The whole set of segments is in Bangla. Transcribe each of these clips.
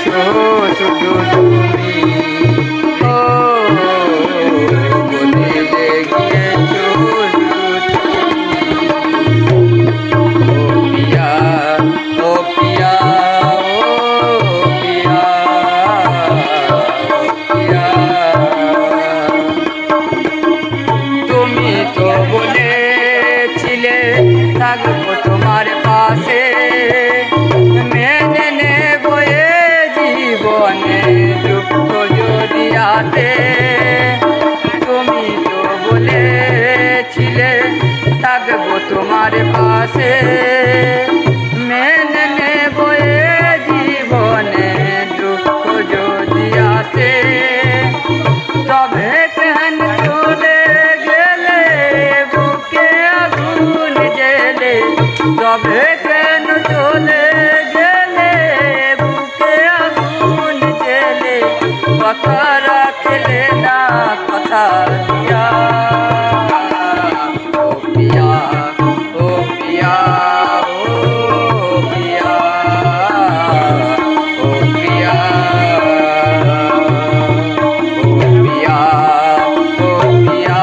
গিয়েছো শুধু তুমি, ও বদলে গিয়েছো শুধু তুমি। ও পিয়া, ও পিয়া, ও পিয়া, ও পিয়া। তুমি তো বলেছিলে থাকবো তোমার পাশে, মেনে নেবো এ জীবনে দুঃখ যদি আসে। তুমি তো বলেছিলে থাকবো তোমার পাশে, মেনে নেবো এ জীবনে দুঃখ যদি আসে। তবে কেন চলে গেলে বুকে আগুন জেলে, তবে কেন চলে গেলে বুকে আগুন জেলে, কথা রাখলে না কথা দিয়া। ও পিয়া, ও পিয়া, ও পিয়া, ও পিয়া,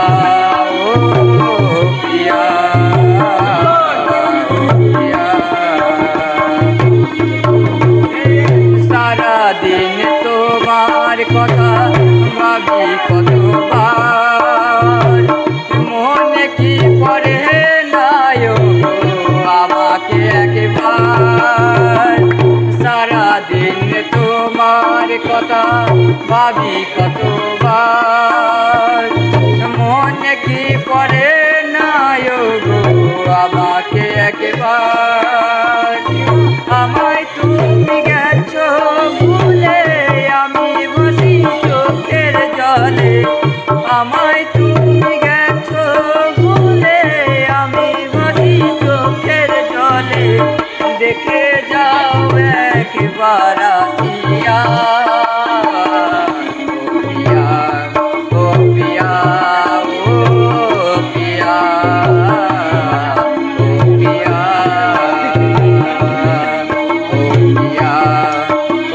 সারাদিন তোমার কথা ভাবি কতবার, মনে কি পড়ে নাই আমাকে একবার। সারাদিন তোমার কথা ভাবি কতবার, মনে কি পড়ে নাই আমাকে একবার। আমায় তুমি গেছো ভুলে, আমি বসি চোখের জলে। আমায় তুমি গেছো ভুলে, আমি বসি চোখের জলে। দেখে যাও একবার আসিয়া। ও পিয়া, ও পিয়া, ও পিয়া, ও পিয়া,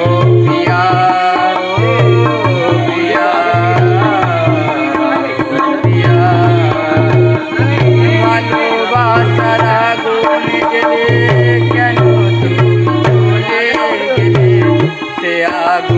ও পিয়া, ও পিয়া, ও পিয়া। ভালোবাসার আগুন জেলে কেন তুমি চলে গেলে, সে আগুন